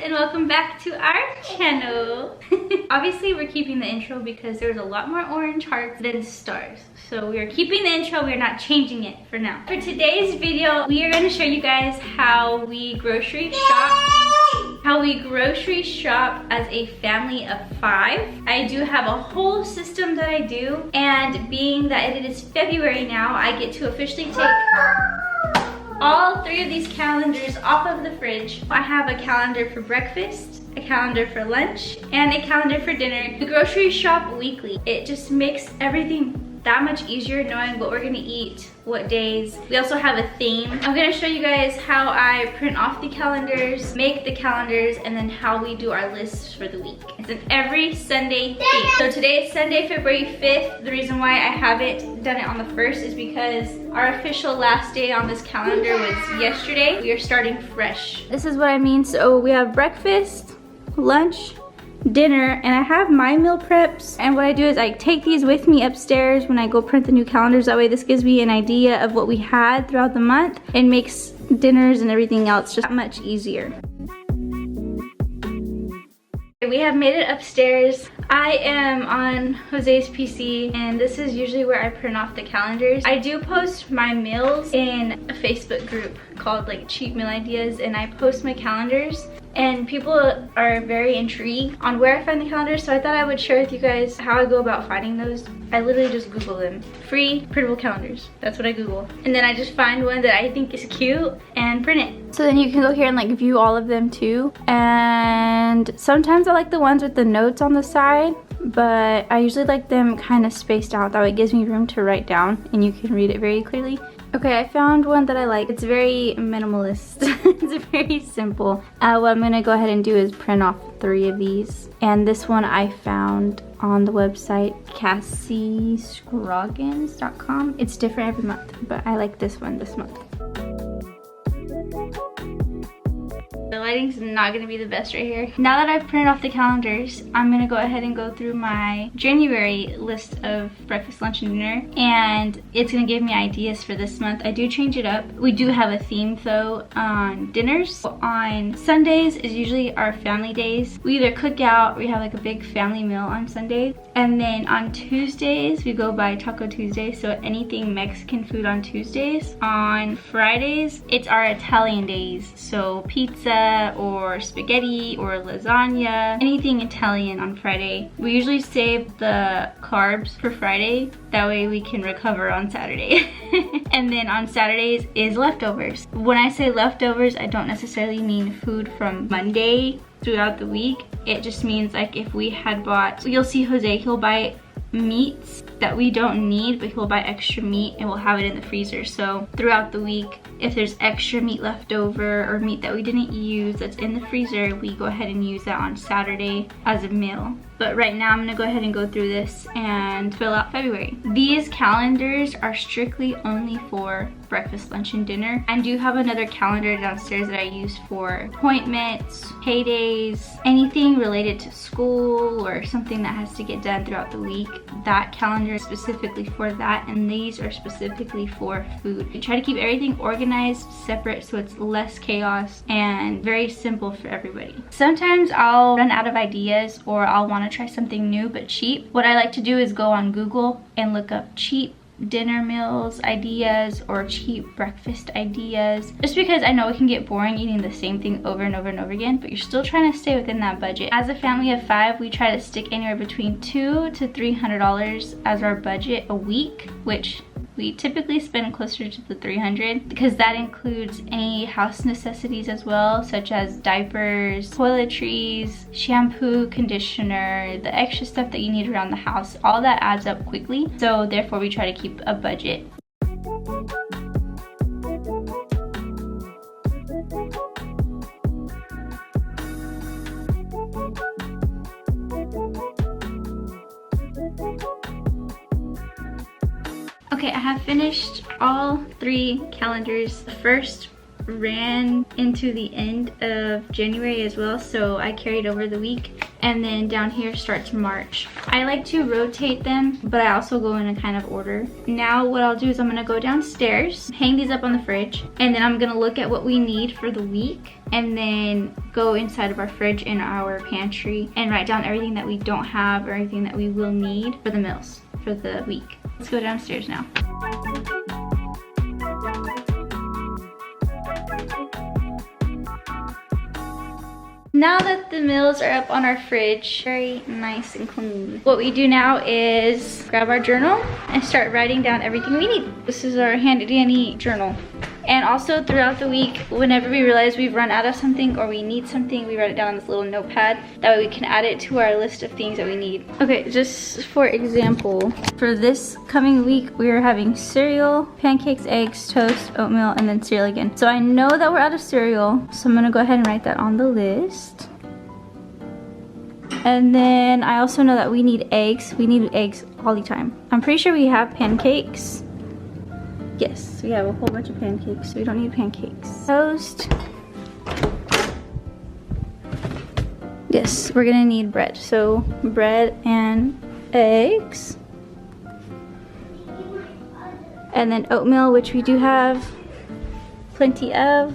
and welcome back to our channel. Obviously we're keeping the intro because there's a lot more orange hearts than stars, so we are keeping the intro. We're not changing it for now. For today's video, we are going to show you guys how we grocery shop as a family of 5. I do have a whole system that I do, and being that it is February now, I get to officially take all 3 of these calendars off of the fridge. I have a calendar for breakfast, a calendar for lunch, and a calendar for dinner. We grocery shop weekly. It just makes everything that much easier knowing what we're gonna eat, what days. We also have a theme. I'm gonna show you guys how I print off the calendars, make the calendars, and then how we do our lists for the week. It's an every Sunday theme. So today is Sunday, February 5th. The reason why I haven't done it on the 1st is because our official last day on this calendar was yesterday. We are starting fresh. This is what I mean. So we have breakfast, lunch, dinner, and I have my meal preps, and what I do is I take these with me upstairs when I go print the new calendars. That way this gives me an idea of what we had throughout the month and makes dinners and everything else just much easier. We have made it upstairs. I am on Jose's PC, and this is usually where I print off the calendars. I do post my meals in a Facebook group called like Cheap Meal Ideas, and I post my calendars, and people are very intrigued on where I find the calendars, so I thought I would share with you guys how I go about finding those. I literally just Google them. Free printable calendars. That's what I Google. And then I just find one that I think is cute and print it. So then you can go here and like view all of them too. And sometimes I like the ones with the notes on the side, but I usually like them kind of spaced out. That way it gives me room to write down and you can read it very clearly. Okay, I found one that I like. It's very minimalist. It's very simple. What I'm gonna go ahead and do is print off 3 of these. And this one I found on the website cassyscroggins.com. It's different every month, but I like this one this month. The lighting's not gonna be the best right here. Now that I've printed off the calendars, I'm gonna go ahead and go through my January list of breakfast, lunch, and dinner, and it's gonna give me ideas for this month. I do change it up. We do have a theme though on dinners. On Sundays is usually our family days. We either cook out, we have like a big family meal on Sundays, and then on Tuesdays we go by Taco Tuesday, so anything Mexican food on Tuesdays. On Fridays it's our Italian days, so pizza or spaghetti or lasagna, anything Italian on Friday. We usually save the carbs for Friday, that way we can recover on Saturday. And then on Saturdays is leftovers. When I say leftovers, I don't necessarily mean food from Monday throughout the week. It just means like if we had bought, you'll see Jose, he'll buy meats that we don't need, but he'll buy extra meat and we'll have it in the freezer. So throughout the week, if there's extra meat left over or meat that we didn't use that's in the freezer, we go ahead and use that on Saturday as a meal. But right now I'm gonna go ahead and go through this and fill out February. These calendars are strictly only for breakfast, lunch, and dinner. I do have another calendar downstairs that I use for appointments, paydays, anything related to school or something that has to get done throughout the week. That calendar is specifically for that, and these are specifically for food. We try to keep everything organized, separate, so it's less chaos and very simple for everybody. Sometimes I'll run out of ideas or I'll want to try something new but cheap. What I like to do is go on Google and look up cheap dinner meals ideas or cheap breakfast ideas, just because I know it can get boring eating the same thing over and over and over again, but you're still trying to stay within that budget. As a family of 5, we try to stick anywhere between $200 to $300 as our budget a week, which we typically spend closer to the $300 because that includes any house necessities as well, such as diapers, toiletries, shampoo, conditioner, the extra stuff that you need around the house. All that adds up quickly, so therefore we try to keep a budget. Okay, I have finished all 3 calendars. The first ran into the end of January as well, so I carried over the week. and then down here starts March. I like to rotate them, but I also go in a kind of order. Now what I'll do is I'm gonna go downstairs, hang these up on the fridge, and then I'm gonna look at what we need for the week, and then go inside of our fridge in our pantry and write down everything that we don't have or anything that we will need for the meals for the week. Let's go downstairs now. Now that the meals are up on our fridge, very nice and clean, what we do now is grab our journal and start writing down everything we need. This is our handy dandy journal. And also throughout the week, whenever we realize we've run out of something or we need something, we write it down on this little notepad. That way we can add it to our list of things that we need. Okay, just for example, for this coming week, we are having cereal, pancakes, eggs, toast, oatmeal, and then cereal again. So I know that we're out of cereal, so I'm gonna go ahead and write that on the list. And then I also know that we need eggs. We need eggs all the time. I'm pretty sure we have pancakes. Yes, we have a whole bunch of pancakes, so we don't need pancakes. Toast. Yes, we're gonna need bread. So bread and eggs. And then oatmeal, which we do have plenty of.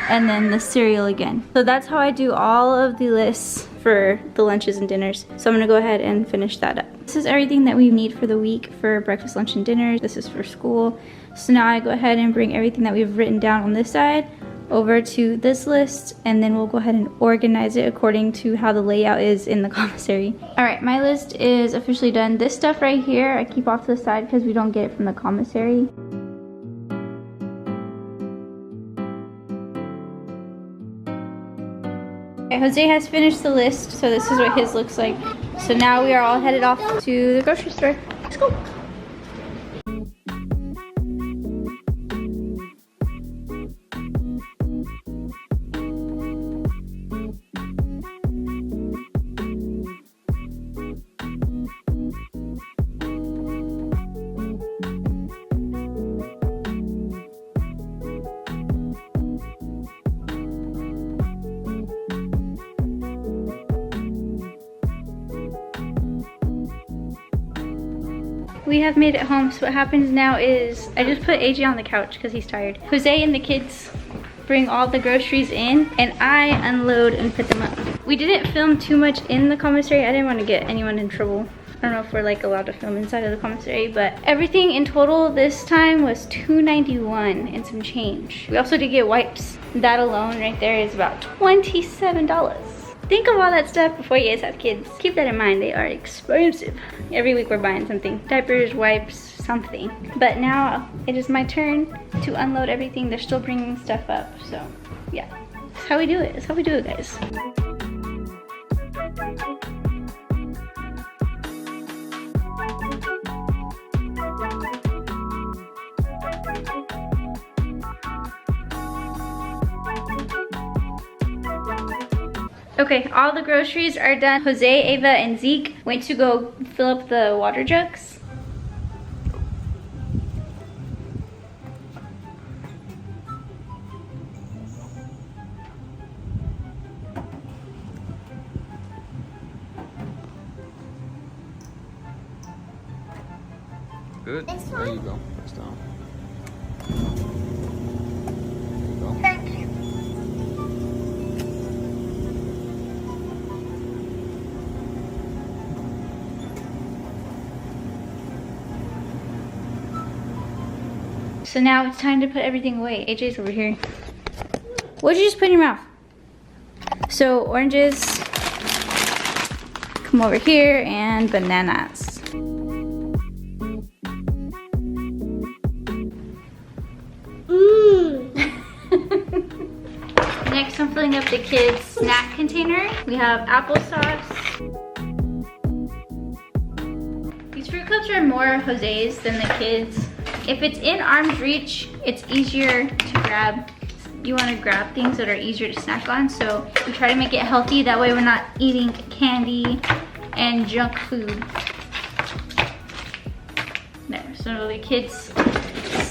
And then the cereal again. So that's how I do all of the lists for the lunches and dinners. So I'm gonna go ahead and finish that up. This is everything that we need for the week for breakfast, lunch, and dinner. This is for school. So now I go ahead and bring everything that we've written down on this side over to this list, and then we'll go ahead and organize it according to how the layout is in the commissary. All right, my list is officially done. This stuff right here, I keep off to the side because we don't get it from the commissary. Okay, Jose has finished the list, so this is what his looks like. So now we are all headed off to the grocery store. Let's go. We have made it home, so what happens now is I just put AJ on the couch because he's tired. Jose and the kids bring all the groceries in and I unload and put them up. We didn't film too much in the commissary. I didn't want to get anyone in trouble. I don't know if we're like allowed to film inside of the commissary, but everything in total this time was $2.91 and some change. We also did get wipes. That alone right there is about $27. Think of all that stuff before you guys have kids. Keep that in mind, they are expensive. Every week we're buying something. Diapers, wipes, something. But now it is my turn to unload everything. They're still bringing stuff up, so yeah. That's how we do it, that's how we do it, guys. Okay, all the groceries are done. Jose, Ava, and Zeke went to go fill up the water jugs. Good. There you go. It's down. There you go. Thank you. So now it's time to put everything away. AJ's over here. What'd you just put in your mouth? So oranges come over here and bananas. Next, I'm filling up the kids' snack container. We have applesauce. These fruit cups are more Jose's than the kids'. If it's in arm's reach, it's easier to grab. You want to grab things that are easier to snack on, so we try to make it healthy. That way we're not eating candy and junk food. There, so the kids'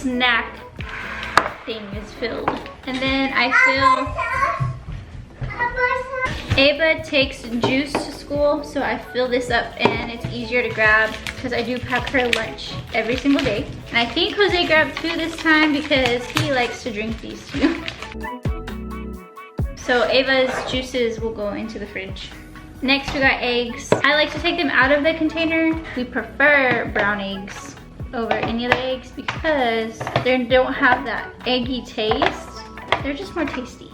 snack thing is filled. And then I fill Ava takes juice to school, so I fill this up and it's easier to grab because I do pack her lunch every single day. And I think Jose grabbed 2 this time because he likes to drink these too. So Ava's juices will go into the fridge. Next we got eggs. I like to take them out of the container. We prefer brown eggs over any other eggs because they don't have that eggy taste. They're just more tasty.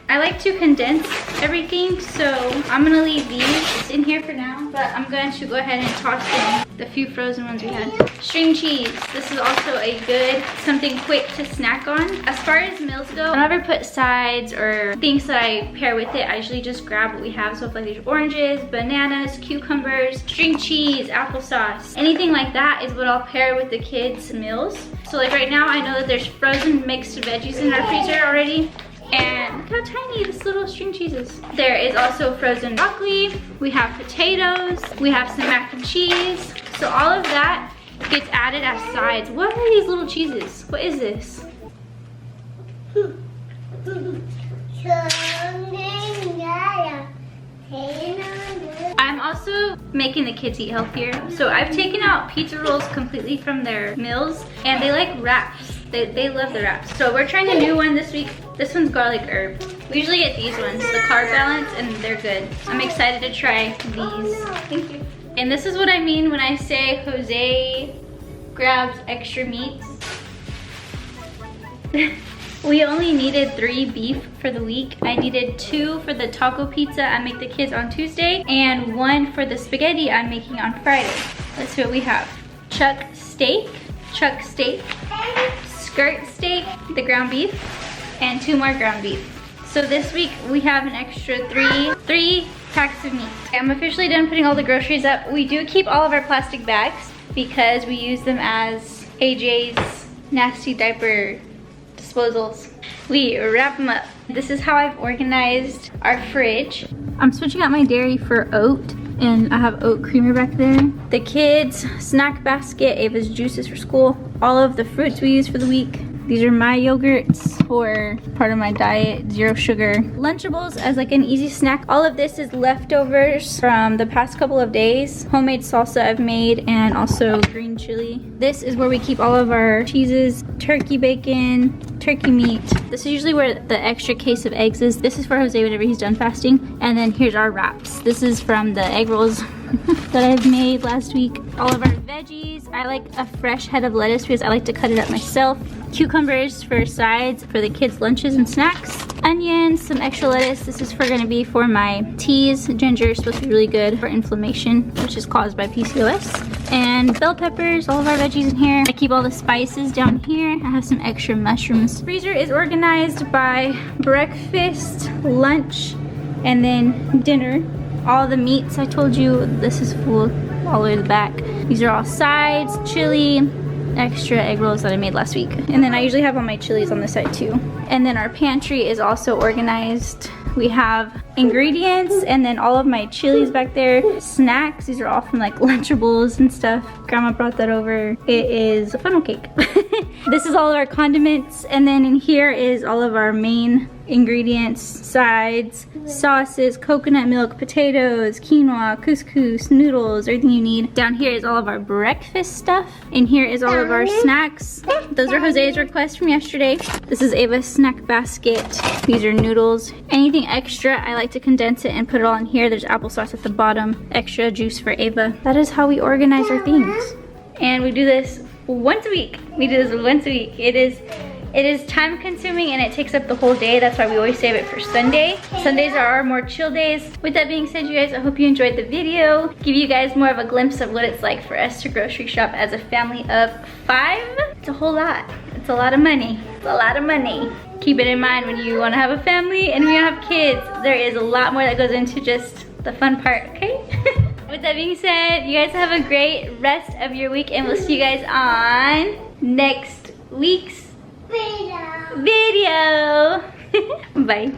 I like to condense everything, so I'm gonna leave these in here for now, but I'm going to go ahead and toss in the few frozen ones we had. String cheese. This is also a good, something quick to snack on. As far as meals go, I don't ever put sides or things that I pair with it. I usually just grab what we have. So if like there's oranges, bananas, cucumbers, string cheese, applesauce, anything like that is what I'll pair with the kids' meals. So like right now, I know that there's frozen mixed veggies in our freezer already. And look how tiny this little string cheese is. There is also frozen broccoli. We have potatoes. We have some mac and cheese. So all of that gets added as sides. What are these little cheeses? What is this? I'm also making the kids eat healthier. So I've taken out pizza rolls completely from their meals and they like wraps. They love the wraps. So we're trying a new one this week. This one's garlic herb. We usually get these ones, the carb balance, and they're good. I'm excited to try these. Thank you. And this is what I mean when I say Jose grabs extra meats. We only needed 3 beef for the week. I needed 2 for the taco pizza I make the kids on Tuesday, and 1 for the spaghetti I'm making on Friday. Let's see what we have. Chuck steak, skirt steak, the ground beef, and 2 more ground beef. So this week we have an extra 3 packs of meat. I'm officially done putting all the groceries up. We do keep all of our plastic bags because we use them as AJ's nasty diaper disposals. We wrap them up. This is how I've organized our fridge. I'm switching out my dairy for oat, and I have oat creamer back there. The kids' snack basket, Ava's juices for school, all of the fruits we use for the week. These are my yogurts for part of my diet, 0 sugar. Lunchables as like an easy snack. All of this is leftovers from the past couple of days. Homemade salsa I've made and also green chili. This is where we keep all of our cheeses, turkey bacon, turkey meat. This is usually where the extra case of eggs is. This is for Jose whenever he's done fasting. And then here's our wraps. This is from the egg rolls that I've made last week. All of our veggies. I like a fresh head of lettuce because I like to cut it up myself. Cucumbers for sides for the kids' lunches and snacks. Onions, some extra lettuce. This is gonna be for my teas. Ginger is supposed to be really good for inflammation, which is caused by PCOS. And bell peppers, all of our veggies in here. I keep all the spices down here. I have some extra mushrooms. Freezer is organized by breakfast, lunch, and then dinner. All the meats I told you, this is full all the way to the back. These are all sides, chili, extra egg rolls that I made last week. And then I usually have all my chilies on this side too. And then our pantry is also organized. We have ingredients and then all of my chilies back there. Snacks, these are all from like Lunchables and stuff. Grandma brought that over. It is a funnel cake. This is all of our condiments. And then in here is all of our main ingredients, sides, sauces, coconut milk, potatoes, quinoa, couscous, noodles, everything you need. Down here is all of our breakfast stuff. In here is all of our snacks. Those are Jose's requests from yesterday. This is Ava's snack basket. These are noodles. Anything extra, I like to condense it and put it all in here. There's applesauce at the bottom, extra juice for Ava. That is how we organize our things. And we do this once a week. We do this once a week. It is time consuming and it takes up the whole day. That's why we always save it for Sunday. Sundays are our more chill days. With that being said, you guys, I hope you enjoyed the video. Give you guys more of a glimpse of what it's like for us to grocery shop as a family of 5. It's a whole lot. It's a lot of money. It's a lot of money. Keep it in mind when you want to have a family and when you have kids. There is a lot more that goes into just the fun part, okay? With that being said, you guys have a great rest of your week and we'll see you guys on next week's video. Bye.